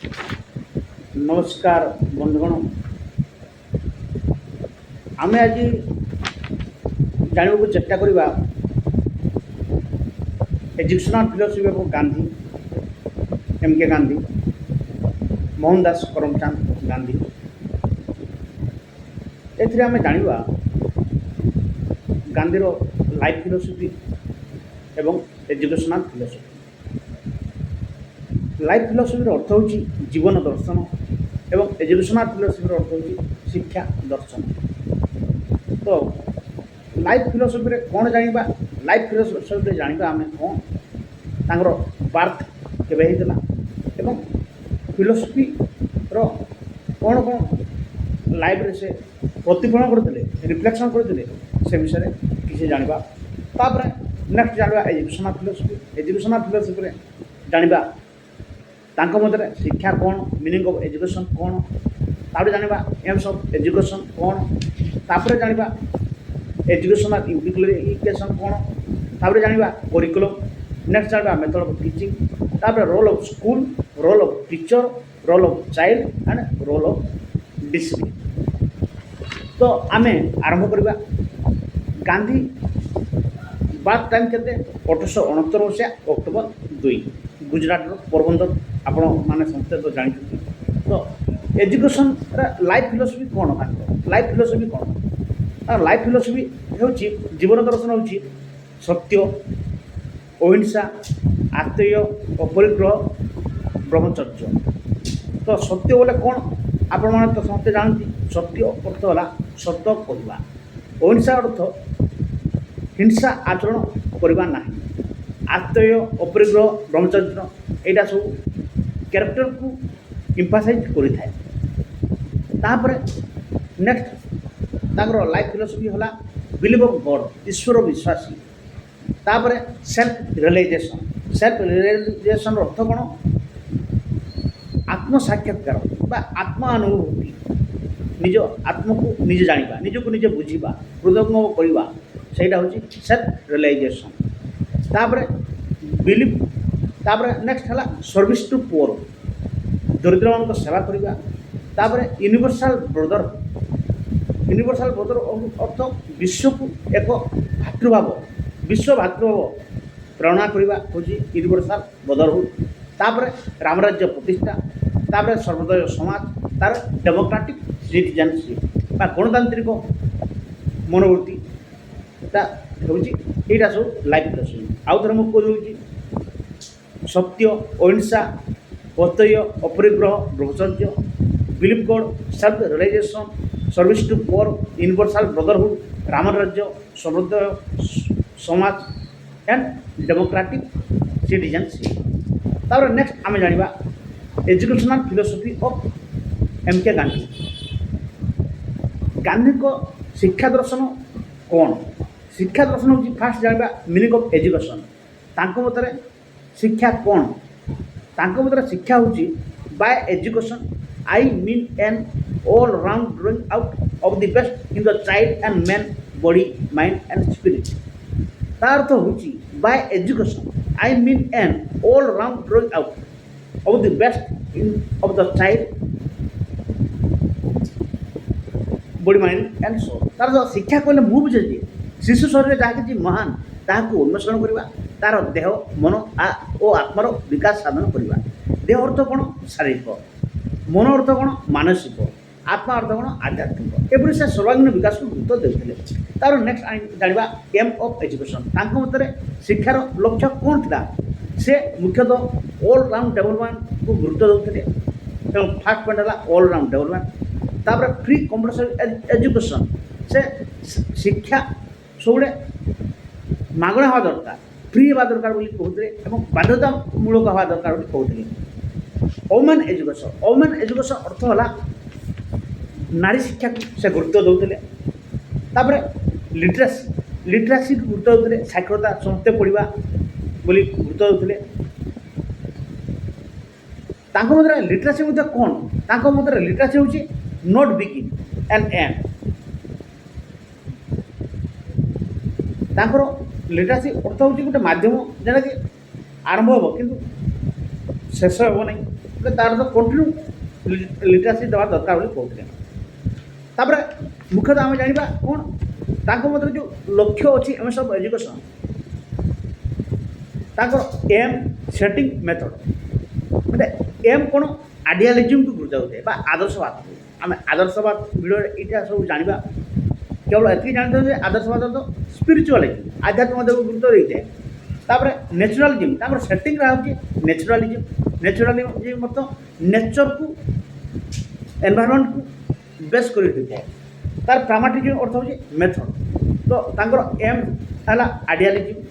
नमस्कार बंधुगण आम आज जानवा चेष्टा करवा educational philosophy of Gandhi M K Gandhi Mohandas Karamchand Gandhi एथिरे आम जानवा गांधीर लाइफ फिलोसफी एवं एजुकेशनल फिलोसफी। लाइफ फिलोसफी अर्थ हूँ जीवन दर्शन एवं एजुकेशनल फिलोसफी अर्थ हूँ शिक्षा दर्शन। तो लाइफ फिलोसफी कौन जाना लाइफ फिलोसफी जाना आम कौन तांगर बार्थ केवे होता एवं फिलोसफी कौन कौन लाइफ रे से प्रतिफलन करते रिफ्लेक्शन करते से विषय किसी जाना। तापर नेक्स्ट जाना एजुकेशनल फिलोसफी जाना तांको मध्य शिक्षा कौन मीनिंग ऑफ एजुकेशन कौन तापर जाना एम्स ऑफ एजुकेशन कौन तापर जाना एजुकेशनल इम्प्लिकेशन कौन तापर जाना करिकुलम नेक्स्ट जाना मेथड ऑफ टीचिंग तापर role of school role of teacher role of child and role of discipline. तो आम आरंभ करवा गांधी बार्थ टाइम केते 1869 मसीहा अक्टोबर 2 गुजरात पोरबंदर आपण माने समस्ते तो जानी। तो एजुकेशन लाइफ फिलोसफी कौन लाइफ फिलोसफी कौन लाइफ फिलोसफी हूँ जीवन दर्शन हूँ सत्य अहिंसा आत्मीय अपरिग्रह ब्रह्मचर्य। तो सत्य बोले कौन आपण मैंने तो समस्ते जानती सत्य अर्थ है सत्य कहवा अहिंसा अर्थ हिंसा आचरण करवा ना आत्मीय अपरिग्रह ब्रह्मचर्य यहाँ सब क्यारेक्टर को इम्फासाइज कर नेक्स्ट लाइफ फिलोसफी है बिलीव ऑफ गॉड ईश्वर विश्वासी। तापर सेल्फ रियलाइजेशन अर्थ कौन आत्म साक्षात्कार बा आत्मानुभूति निज आत्मा को निजे जाना निज को निजे बुझा हृदय करवा सहीटा हूँ सेल्फ रियलाइजेशन। तापर बिलीव तापर नेक्स्ट है सर्विस टू पुअर दरिद्र मान सेवा करवा। तापर यूनिवर्सल ब्रदर अर्थ विश्व को एक भातृभाव विश्व भातृभाव प्रेरणा करवा हूँ यूनिवर्सल ब्रदरहुड। तापर रामराज्य प्रतिष्ठा तापर सर्वोदय समाज तार डेमोक्रेटिक सिटीजनशिप बा गणतांत्रिक मनोवृत्ति हूँ यहाँ सब लाइफ फिलोसफी। आउ थे मुझे सत्य अहिंसा अत्यय अपरिग्रह ब्रह्मचर्य believe God self realization service to poor universal brotherhood रामराज्य सर्वोदय समाज एंड डेमोक्रेटिक सिटीजनशिप। तापर नेक्स्ट आम जाना educational philosophy of M K Gandhi. Gandhi को शिक्षा दर्शन कौन शिक्षा दर्शन हूँ फास्ट जाना मीनिंग ऑफ एजुकेशन तांको मतरे शिक्षा कौन तांको मतरे शिक्षा हूँ by education I mean an all round drawing out of the best in the child and man body mind and spirit. तार अर्थ हूँ by education I mean an all round drawing out of the best in of the child body mind and soul. तार शिक्षा कहले मु बुझे शिशु शरीर जहाँ कि महान ताकू उन्मेषण करवा तार देह मन और आत्मार विकास साधन करवा। देह अर्थ कौन शारीरिक मन अर्थ कौन मानसिक आत्मा अर्थ कौन आध्यात्मिक एपरी से सर्वांगीन विकास को गुरुत्व देते। तार नेक्स्ट जाना एम ऑफ एजुकेशन मत शिक्षार लक्ष्य कौन था से मुख्यतः ऑल राउंड डेवलपमेंट को गुरुत्व देते। फास्ट पॉइंट है ऑल राउंड डेवलपमेंट। तापर फ्री कंपलसरी एजुकेशन से शिक्षा सबुले मागणा हवा दरकार फ्री हवा दरकार कहते बाध्यतामूलक हवा दरकार कहते। वुमेन एजुकेशन अर्थ है नारी शिक्षा को से गुरुत्व देते। तापर लिटरेसी को गुरुत्व देते साक्षरता समस्ते पढ़ा बोली गुरुत्व देते। लिटरेसी कौन लिटरेसी हूँ not begin and end literacy अर्थ हूँ गोटे मध्यम जोटा कि आरंभ हम कि शेष हे ना ତାର ତ କଣ୍ଟିନ୍ୟୁ ଲିଟରାସି ଦେବା ଦରକାର ବୋଲି କହୁଥିଲେ। ତାପରେ ମୁଖ୍ୟତଃ ଆମେ ଜାଣିବା କ'ଣ ତାଙ୍କ ମଧ୍ୟରେ ଯେଉଁ ଲକ୍ଷ୍ୟ ଅଛି ଏମ୍ ଅଫ୍ ଏଜୁକେସନ୍, ତାଙ୍କର ଏମ୍ ସେଟିଂ ମେଥଡ଼ ମାନେ ଏମ୍ କ'ଣ ଆଇଡ଼ିଆଲିଜିମ୍କୁ ବୁଝାଉଥାଏ ବା ଆଦର୍ଶବାଦକୁ। ଆମେ ଆଦର୍ଶବାଦ ଭିଡ଼ିଓରେ ଏଇଟା ସବୁ ଜାଣିବା। କେବଳ ଏତିକି ଜାଣିଥାଉ ଯେ ଆଦର୍ଶବାଦ ତ ସ୍ପିରିଚୁଆଲିଜିମ୍ ଆଧ୍ୟାତ୍ମିକ ଦେବକୁ ଗୁରୁତ୍ୱ ଦେଇଥାଏ। ତାପରେ ନ୍ୟାଚୁରାଲିଜିମ୍ ତାଙ୍କର ସେଟିଂରେ ହେଉଛି ନ୍ୟାଚୁରାଲିଜିମ୍। ନ୍ୟାଚୁରାଲିଜିମ୍ ଅର୍ଥ ନେଚରକୁ ଏନଭାରମେଣ୍ଟକୁ ବେସ୍ କରି ହୋଇଥାଏ। ତାର ପ୍ରାମାଟିଜିମ୍ ଅର୍ଥ ହେଉଛି ମେଥଡ଼। ତ ତାଙ୍କର ଏମ୍ ହେଲା ଆଇଡ଼ିଆଲିଜିମ୍,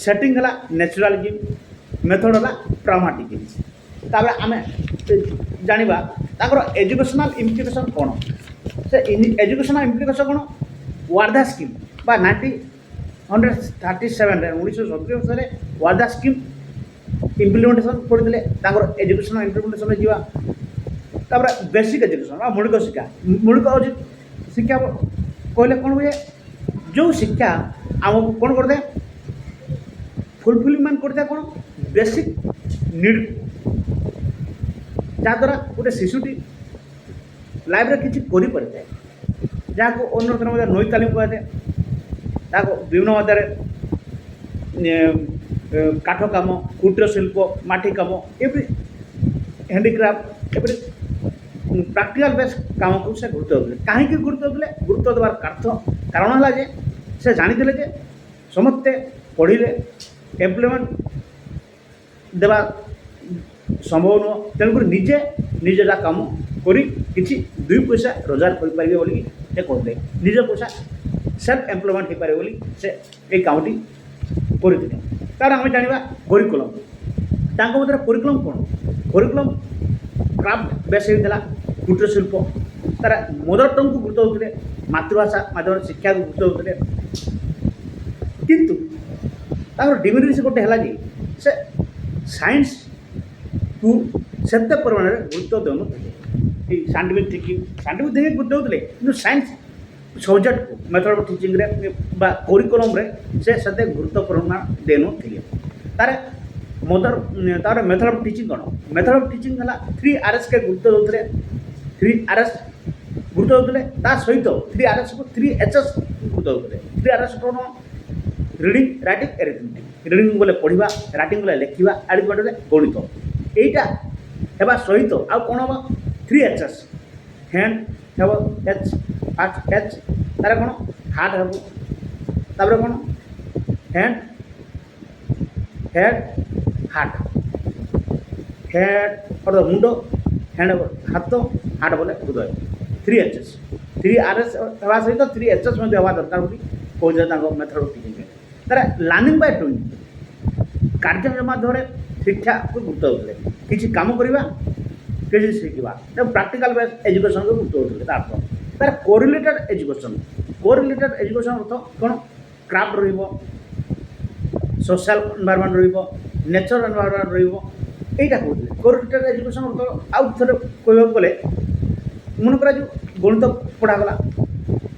ସେଟିଂ ହେଲା ନ୍ୟାଚୁରାଲିଜିମ୍, ମେଥଡ଼ ହେଲା ପ୍ରାମାଟିଜିମ୍। ତାପରେ ଆମେ ଜାଣିବା ତାଙ୍କର ଏଜୁକେସନାଲ୍ ଇମ୍ପ୍ଲିକେସନ୍ କ'ଣ। ସେ ଏଜୁକେସନାଲ୍ ଇମ୍ପ୍ଲିକେସନ୍ କ'ଣ, ୱାର୍ଧା ସ୍କିମ୍ ବା 1937 1970 ମସିହାରେ ୱାର୍ଧା ସ୍କିମ୍ ଇମ୍ପ୍ଲିମେଣ୍ଟେସନ୍ କରିଥିଲେ। ତାଙ୍କର ଏଜୁକେସନାଲ୍ ଇମ୍ପ୍ଲିମେଣ୍ଟେସନ୍ରେ ଯିବା। ତାପରେ ବେସିକ୍ ଏଜୁକେସନ୍ ବା ମୌଳିକ ଶିକ୍ଷା। ମୌଳିକ ଶିକ୍ଷା କହିଲେ କ'ଣ ହୁଏ, ଯେଉଁ ଶିକ୍ଷା ଆମକୁ କ'ଣ କରିଥାଏ, ଫୁଲଫିଲମେଣ୍ଟ କରିଥାଏ କ'ଣ ବେସିକ୍ ନିଡ୍, ଯାହାଦ୍ୱାରା ଗୋଟେ ଶିଶୁଟି ଲାଇଫ୍ରେ କିଛି କରିପାରିଥାଏ, ଯାହାକୁ ଅନ୍ୟତମ ମଧ୍ୟ ନଈ ତାଲିମ କୁହାଯାଏ। ତାହାକୁ ବିଭିନ୍ନ ମାତ୍ରାରେ କାଠ କାମ, କୁଟୀର ଶିଳ୍ପ, ମାଟି କାମ, ଏପରି ହ୍ୟାଣ୍ଡିକ୍ରାଫ୍ଟ, ଏପରି ପ୍ରାକ୍ଟିକାଲ ବେସ୍ କାମକୁ ସେ ଗୁରୁତ୍ୱ ଦେଉଥିଲେ। କାହିଁକି ଗୁରୁତ୍ୱ ଦେଉଥିଲେ? ଗୁରୁତ୍ୱ ଦେବାର କାରଣ ହେଲା ଯେ ସେ ଜାଣିଥିଲେ ଯେ ସମସ୍ତେ ପଢ଼ିଲେ ଏମ୍ପ୍ଲୟମେଣ୍ଟ ଦେବା ସମ୍ଭବ ନୁହଁ, ତେଣୁକରି ନିଜେ କାମ କରି କିଛି ଦୁଇ ପଇସା ରୋଜଗାର କରିପାରିବେ ବୋଲିକି ସେ କହୁଥିଲେ। ନିଜ ପଇସା ସେଲ୍ଫ ଏମ୍ପ୍ଲୟମେଣ୍ଟ ହୋଇପାରିବେ ବୋଲି ସେ ଏଇ କାମଟି କରିଥିଲେ। ତାର ଆମେ ଜାଣିବା କରିକୁଲମ୍। ତାଙ୍କ ମଧ୍ୟରେ କରିକୁଲମ୍ କ'ଣ? କରିକୁଲମ୍ କ୍ରାଫ୍ଟ ବେସ୍ ହେଇଥିଲା, କୁଟୀର ଶିଳ୍ପ, ତାର ମଦର ଟଙ୍ଗକୁ ଗୁରୁତ୍ୱ ଦେଉଥିଲେ, ମାତୃଭାଷା ମାଧ୍ୟମରେ ଶିକ୍ଷାକୁ ଗୁରୁତ୍ୱ ଦେଉଥିଲେ। କିନ୍ତୁ ତାଙ୍କର ଡିମିନିସ୍ ଗୋଟେ ହେଲା ଯେ ସେ ସାଇନ୍ସକୁ ସେତେ ପରିମାଣରେ ଗୁରୁତ୍ୱ ଦେଉନଥିଲେ। ଏଇ ସାଇଣ୍ଟିଫିକ୍ ଥିଙ୍କିଂ ଗୁରୁତ୍ୱ ଦେଉଥିଲେ, କିନ୍ତୁ ସାଇନ୍ସ ସବଜେକ୍ଟକୁ ମେଥଡ଼ ଅଫ୍ ଟିଚିଂରେ ବା କରିକୁଲମ୍ରେ ସେ ସେତେ ଗୁରୁତ୍ୱ ପରିମାଣ ଦେଉନଥିଲେ। ତାର ମେଥଡ଼ ଅଫ୍ ଟିଚିଂ କ'ଣ? ମେଥଡ଼ ଅଫ୍ ଟିଚିଂ ହେଲା 3Rsକେ ଗୁରୁତ୍ୱ ଦେଉଥିଲେ। 3Rs ଗୁରୁତ୍ୱ ଦେଉଥିଲେ, ତା ସହିତ 3Rsକୁ 3HS ଗୁରୁତ୍ୱ ଦେଉଥିଲେ। 3Rs କ'ଣ? Reading, writing, arithmetic. ରିଡ଼ିଂ ବୋଲେ ପଢ଼ିବା, ରାଇଟିଂ ବୋଲେ ଲେଖିବା, ଆରିଥମେଟିକ୍ ବୋଲେ ଗଣିତ। এইটা ହେବା ସହିତ ଆଉ କ'ଣ ହେବ? 3HS ହ୍ୟାଣ୍ଡ ହେବ, H ତାର କ'ଣ ହାର୍ଟ ହେବ। ତାପରେ କ'ଣ ହେଡ୍ ହାର୍ଟ। ହେଡ୍ ଅର୍ଥ ମୁଣ୍ଡ, ହ୍ୟାଣ୍ଡ ହାତ, ହାର୍ଟ ବୋଲେ ହୃଦୟ। 3HS 3Rs ହେବା ସହିତ 3HS ମଧ୍ୟ ହେବା ଦରକାର ବୋଲି କହୁଥିଲେ ତାଙ୍କ ମେଥଡ଼ ଅଫ୍ ଟିଚିଂ। ତାର ଲର୍ଣ୍ଣିଂ ବାଇ ଡୁଇଂ, କାର୍ଯ୍ୟ ମାଧ୍ୟମରେ ଶିକ୍ଷାକୁ ଗୁରୁତ୍ୱ ଦେଉଥିଲେ। କିଛି କାମ କରିବା, କିଛି ଶିଖିବା, ଏବଂ ପ୍ରାକ୍ଟିକାଲ ବେସ୍ ଏଜୁକେସନ୍କୁ ଗୁରୁତ୍ୱ ଦେଉଥିଲେ। ତାର ଅର୍ଥ ତାର କୋରିଲେଟେଡ୍ ଏଜୁକେସନ୍। କୋରିଲେଟେଡ୍ ଏଜୁକେସନ୍ ଅର୍ଥ କ'ଣ? କ୍ରାଫ୍ଟ ରହିବ, ସୋସିଆଲ ଏନଭାରମେଣ୍ଟ ରହିବ, ନେଚର ଏନଭାରମେଣ୍ଟ ରହିବ, এইটা କହୁଥିଲେ। କୋରିଲେଟେଡ୍ ଏଜୁକେସନ୍ ଅର୍ଥ ଆଉ ଥରେ କହିବାକୁ ଗଲେ, ମନେକର ଯେଉଁ ଗଣିତ ପଢ଼ାଗଲା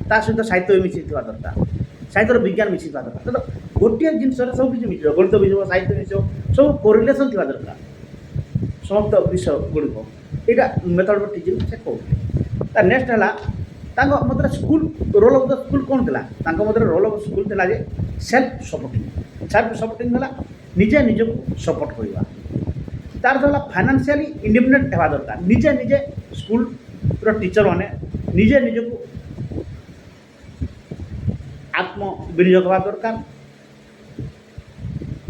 ତା ସହିତ ସାହିତ୍ୟ ମିଶିଥିବା ଦରକାର, ସାହିତ୍ୟର ବିଜ୍ଞାନ ମିଶିଥିବା ଦରକାର। ତ ଗୋଟିଏ ଜିନିଷରେ ସବୁ କିଛି ମିଶିବ, ଗଣିତ ମିଶିବ, ସାହିତ୍ୟ ମିଶିବ, ସବୁ କୋରିଲେସନ୍ ଥିବା ଦରକାର ସମସ୍ତ ବିଷୟ ଗୁଡ଼ିକ। এইটা ମେଥଡ଼ ଅଫ୍ ଟିଚିଂ ସେ କହୁଥିଲେ। ତା ନେକ୍ସଟ ହେଲା ତାଙ୍କ ମଧ୍ୟରେ school role of the school କ'ଣ ଥିଲା? ତାଙ୍କ ମଧ୍ୟରେ ରୋଲ୍ ଅଫ୍ ସ୍କୁଲ ଥିଲା ଯେ ସେଲ୍ଫ ସପୋର୍ଟିଂ। ସେଲ୍ଫ ସପୋର୍ଟିଂ ହେଲା ନିଜେ ନିଜକୁ ସପୋର୍ଟ କରିବା। ତାର ହେଲା ଫାଇନାନ୍ସିଆଲି ଇଣ୍ଡିପେଣ୍ଡେଣ୍ଟ ହେବା ଦରକାର। ନିଜେ ସ୍କୁଲର ଟିଚରମାନେ ନିଜେ ନିଜକୁ ଆତ୍ମବିନିଯୋଗ ହେବା ଦରକାର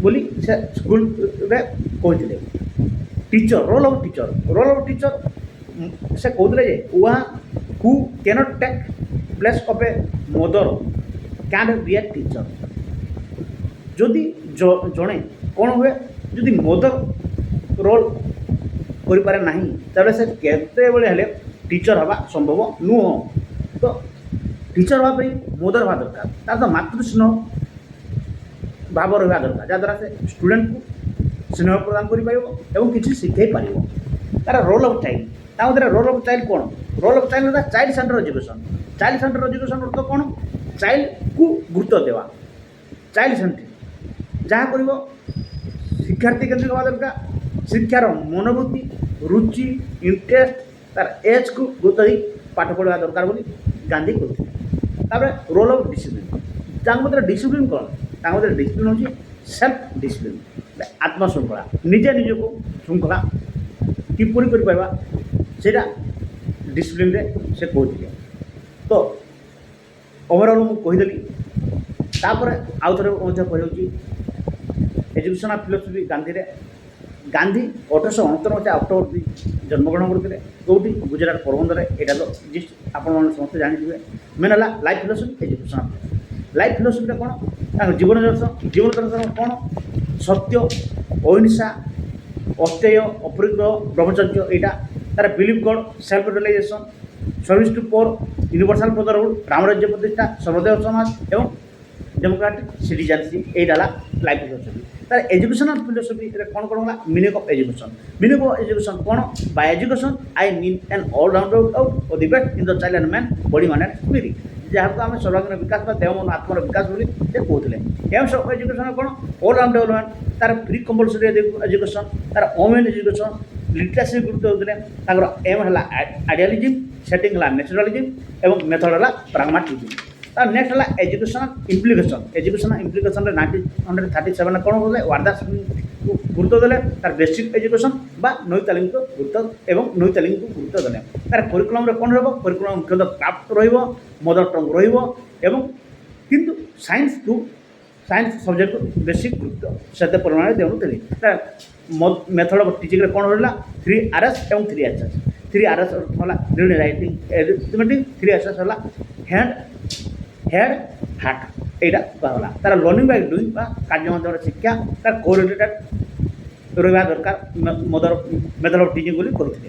ବୋଲି ସେ ସ୍କୁଲରେ କହିଥିଲେ। ଟିଚର ରୋଲ୍ ଅଫ୍ ଟିଚର ସେ କହୁଥିଲେ ଯେ one who can't take place of a mother can be a teacher. ଯଦି ଜଣେ କ'ଣ ହୁଏ, ଯଦି ମଦର ରୋଲ୍ କରିପାରେ ନାହିଁ, ତାହେଲେ ସେ କେତେବେଳେ ହେଲେ ଟିଚର ହେବା ସମ୍ଭବ ନୁହଁ। ତ ଟିଚର ହେବା ପାଇଁ ମଦର ହେବା ଦରକାର, ତାର ତ ମାତୃସ୍ନେହ ଭାବ ରହିବା ଦରକାର, ଯାହାଦ୍ୱାରା ସେ ଷ୍ଟୁଡେଣ୍ଟକୁ ସ୍ନେହ ପ୍ରଦାନ କରିପାରିବ ଏବଂ କିଛି ଶିଖାଇ ପାରିବ। ତାର ରୋଲ୍ ଅଫ୍ ଚାଇଲ୍ଡ, ତା ମଧ୍ୟରେ ରୋଲ୍ ଅଫ୍ ଚାଇଲ୍ଡ କ'ଣ? ରୋଲ୍ ଅଫ୍ ଚାଇଲ୍ଡ ହେଲା child centre education. Child centre education ଅର୍ଥ କ'ଣ? ଚାଇଲ୍ଡକୁ ଗୁରୁତ୍ୱ ଦେବା, ଚାଇଲ୍ଡ ସେଣ୍ଟ୍ରିକ୍। ଯାହା କରିବ ଶିକ୍ଷାର୍ଥୀ କେନ୍ଦ୍ରିକ ହେବା ଦରକାର, ଶିକ୍ଷାର ମନୋବୃତ୍ତି ରୁଚି ଇଣ୍ଟରେଷ୍ଟ ତାର ଏଜ୍କୁ ଗୁରୁତ୍ୱ ଦେଇ ପାଠ ପଢ଼ିବା ଦରକାର ବୋଲି ଗାନ୍ଧୀ କହୁଥିଲେ। ତାପରେ ରୋଲ୍ ଅଫ୍ ଡିସିପ୍ଲିନ୍, ତାଙ୍କ ମଧ୍ୟରେ ଡିସିପ୍ଲିନ୍ କ'ଣ? ତାଙ୍କ ମଧ୍ୟରେ ଡିସିପ୍ଲିନ୍ ହେଉଛି ସେଲ୍ଫ ଡିସିପ୍ଲିନ୍, ଆତ୍ମଶୃଙ୍ଖଳା, ନିଜେ ନିଜକୁ ଶୃଙ୍ଖଳା କିପରି କରିପାରିବା ସେଇଟା ଡିସିପ୍ଲିନ୍ରେ ସେ କହୁଥିଲେ। ତ ଓଭରଅଲ୍ ମୁଁ କହିଦେଲି। ତାପରେ ଆଉ ଥରେ ମଧ୍ୟ କହିହେଉଛି ଏଜୁକେସନାଲ୍ ଫିଲୋସଫି ଗାନ୍ଧୀରେ ଗାନ୍ଧୀ 1869 ମସିହା ଅକ୍ଟୋବର 2 ଜନ୍ମଗ୍ରହଣ କରିଥିଲେ। କେଉଁଠି? ଗୁଜରାଟ ପୋରବନ୍ଦରରେ। ଏଇଟା ତ ଜିଷ୍ଟ ଆପଣମାନେ ସମସ୍ତେ ଜାଣିଥିବେ। ମେନ୍ ହେଲା life philosophy, educational philosophy. Life ଫିଲୋସଫିଟା କ'ଣ? ତାଙ୍କ ଜୀବନ ଦର୍ଶନ କ'ଣ? ସତ୍ୟ, ଅହିଂସା, ଅସ୍ତେୟ, ଅପରିଗ୍ରହ, ବ୍ରହ୍ମଚର୍ଯ୍ୟ। ଏଇଟା ତାର believe God, self realization, service to poor, universal brotherhood, ରାମରାଜ୍ୟ ପ୍ରତିଷ୍ଠା, ସର୍ବଦେବ ସମାଜ ଏବଂ ଡେମୋକ୍ରାଟିକ୍ ସିଟିଜେନସିପ୍। এইটা হল লাইফ ফিলোসফি। তার এজুকেশনাল ফিলোসফি কোণ কোণ হল meaning of education. Meaning of education কোণ? By education I mean an all rounded out of the best in the child and man body mind and spirit, যাহাকে আমি সর্বাঙ্গীন বিকাশ বা দেহ মন আত্মার বিকাশ বলে সে কହୁଥିଲେ। এমস অফ এজুকেশন কোণ? অল রাউন্ড ডেভলপমেন্ট, তার ফ্রি কম্পলসরি এজুকেশন, তার ওমেন এজুকেশন, লিଟରାସି ଗୁରୁତ୍ୱ ଦେଉଥିଲେ। ତାଙ୍କର ଏମ୍ ହେଲା ଆଇଡ଼ିଆଲିଜିମ୍, ସେଟିଂ ହେଲା ନ୍ୟାଚୁରାଲିଜିମ୍ ଏବଂ ମେଥଡ଼ ହେଲା ପ୍ରାଗ୍ମାଟିଜିମ୍। ତାର ନେକ୍ସଟ ହେଲା ଏଜୁକେସନାଲ ଇମ୍ପ୍ଲିକେସନ୍। ଏଜୁକେସନାଲ ଇମ୍ପ୍ଲିକେସନରେ 1937 କ'ଣ କଲେ? ୱାର୍ଦାକୁ ଗୁରୁତ୍ୱ ଦେଲେ। ତାର ବେସିକ୍ ଏଜୁକେସନ୍ ବା ନୈତାଲିଙ୍କୁ ଗୁରୁତ୍ୱ ଏବଂ ନୈତାଲିଙ୍କୁ ଗୁରୁତ୍ୱ ଦେଲେ। ତାର କରିକୁଲମରେ କ'ଣ ରହିବ? କରିକୁଲମ ମୁଖ୍ୟତଃ କ୍ରାଫ୍ଟ ରହିବ, ମଦର ଟଙ୍ଗ ରହିବ ଏବଂ କିନ୍ତୁ ସାଇନ୍ସ ସବଜେକ୍ଟକୁ ବେଶୀ ଗୁରୁତ୍ୱ ସେତେ ପରିମାଣରେ ଦେଉନଥିଲେ। ତାର ମେଥଡ଼ ଅଫ୍ ଟିଚିଂରେ କ'ଣ ରହିଲା? 3Rs ଏବଂ 3SS। 3Rs ହେଲା ରିଡ଼ିଂ, ରାଇଟିଂ, ଏରିଥମେଟିକ୍। 3SS ହେଲା ହେଡ୍ ହାର୍ଟ। এইটা কুহলা। তার লর্নিং বাই ডুইং বা কার্য মাধ্যমে শিক্ষা তার কোরিলেটেড রহবা দরকার মেথড অফ টিচিং বলে কইଥିଲେ।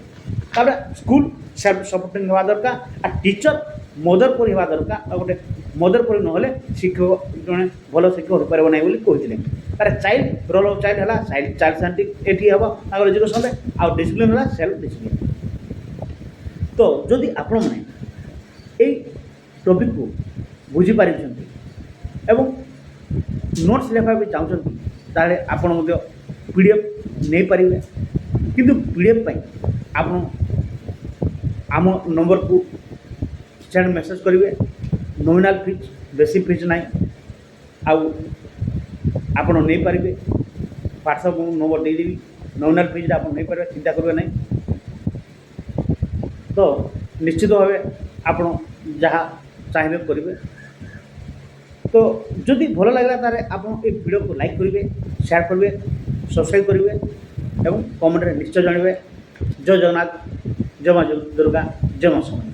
তারপরে স্কুল সেলফ সপোর্টিং হওয়া দরকার। আর টিচর মদর পরি হওয়া দরকার। আর গোটে মদর পরি নহলে শিক্ষক জনে ভালো শিক্ষক হয়ে পারব না বলে কইଥିଲେ। তার চাইল্ড রোল অফ চাইল্ড হলা চাইল্ড সেন্ট্রিক এটি হব তার এজুকেশন। আর ডিসিপ্লিন হলা সেলফ ডিসিপ্লিন। তো যদি আপন মানে এই টপিকକୁ ବୁଝିପାରିଛନ୍ତି ଏବଂ ନୋଟ୍ସ ଲେଖା ବି ଚାହୁଁଛନ୍ତି ତାହେଲେ ଆପଣ ମଧ୍ୟ PDF ନେଇପାରିବେ। କିନ୍ତୁ PDF ପାଇଁ ଆପଣ ଆମ ନମ୍ବରକୁ ସେଣ୍ଡ ମେସେଜ୍ କରିବେ। ନୋମିନାଲ୍ ଫିଜ୍, ବେଶୀ ଫିଜ୍ ନାହିଁ। ଆଉ ଆପଣ ନେଇପାରିବେ। ହ୍ୱାଟ୍ସଆପ୍ ନମ୍ବର ଦେଇଦେବି। ନୋମିନାଲ୍ ଫିଜ୍ଟା ଆପଣ ନେଇପାରିବେ, ଚିନ୍ତା କରିବେ ନାହିଁ। ତ ନିଶ୍ଚିତ ଭାବେ ଆପଣ ଯାହା ଚାହିଁବେ କରିବେ। তো যদি ভালো লাগলা তাহলে আপনার এই ভিডিওকে লাইক করবে, শেয়ার করবে, সবসক্রাইব করবে এবং কমেন্টে নিশ্চয় জানাবে। জয় জগন্নাথ, জয় মা দুর্গা, জয় মা সময়।